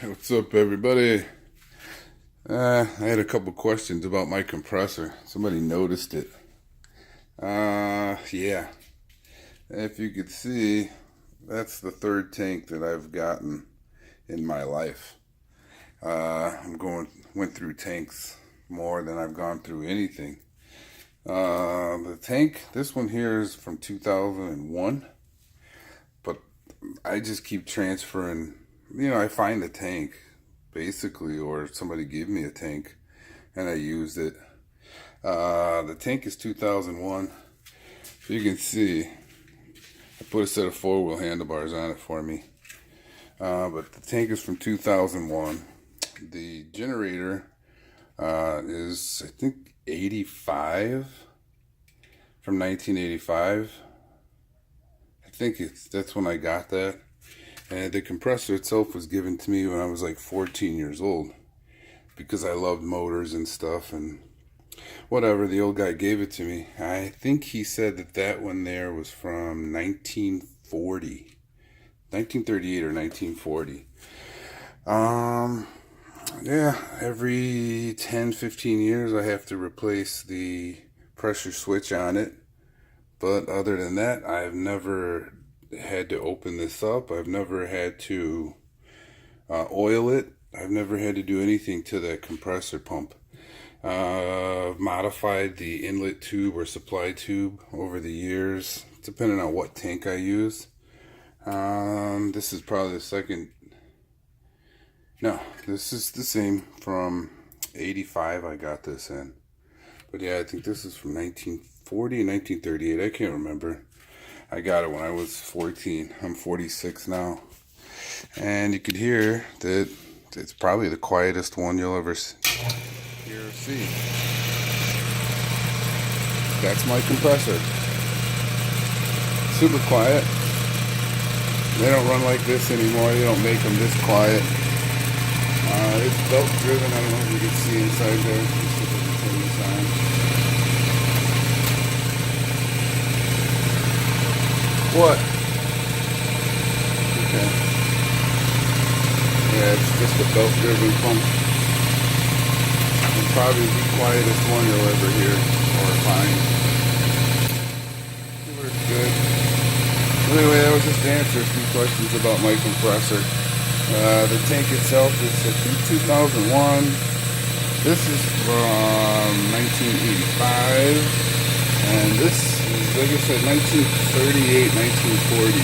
What's up, everybody? I had a couple questions about my compressor. Somebody noticed it. Yeah. If you could see, that's the third tank that I've gotten in my life. Went through tanks more than I've gone through anything. The tank, this one here is from 2001, but I just keep transferring. I find a tank, basically, or somebody gave me a tank, and I used it. The tank is 2001. If you can see, I put a set of four-wheel handlebars on it for me. But the tank is from 2001. The generator is, I think, 85, from 1985. I think that's when I got that. And the compressor itself was given to me when I was like 14 years old, because I loved motors and stuff and whatever. The old guy gave it to me. I think he said that one there was from 1938 or 1940. Yeah, every 10-15 years I have to replace the pressure switch on it. But other than that, I've never had to open this up. I've never had to oil it. I've never had to do anything to that compressor pump. I've modified the inlet tube or supply tube over the years, depending on what tank I use. This is probably the second. No, this is the same from 85 I got this in. But yeah, I think this is from 1940 and 1938. I can't remember. I got it when I was 14. I'm 46 now. And you could hear that it's probably the quietest one you'll ever hear or see. That's my compressor. Super quiet. They don't run like this anymore. They don't make them this quiet. It's belt driven. I don't know if you can see inside there. Let's see if I can turn this on. What? Okay. Yeah, it's just a belt driven pump. And probably the quietest one you'll ever hear or find. It works good. Anyway, that was just to answer a few questions about my compressor. The tank itself is, I think, 2001. This is from 1985. And this is, like I said, 1938, 1940.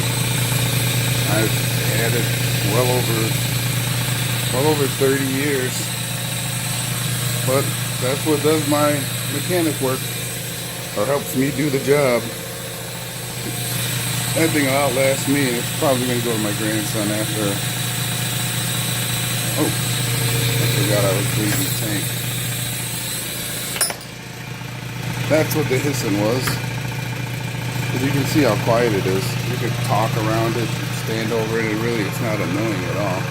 I've had it well over 30 years. But that's what does my mechanic work, or helps me do the job. That thing will outlast me, and it's probably going to go to my grandson after. Oh, I forgot I was cleaning the tank. That's what the hissing was. As you can see how quiet it is. You could talk around it, stand over it, it's not annoying at all.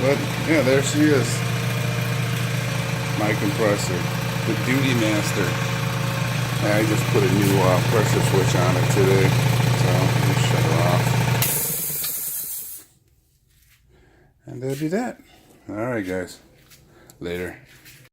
But yeah, there she is. My compressor, the Duty Master. I just put a new pressure switch on it today, so I'll shut her off. And that'll be that. Alright guys, later.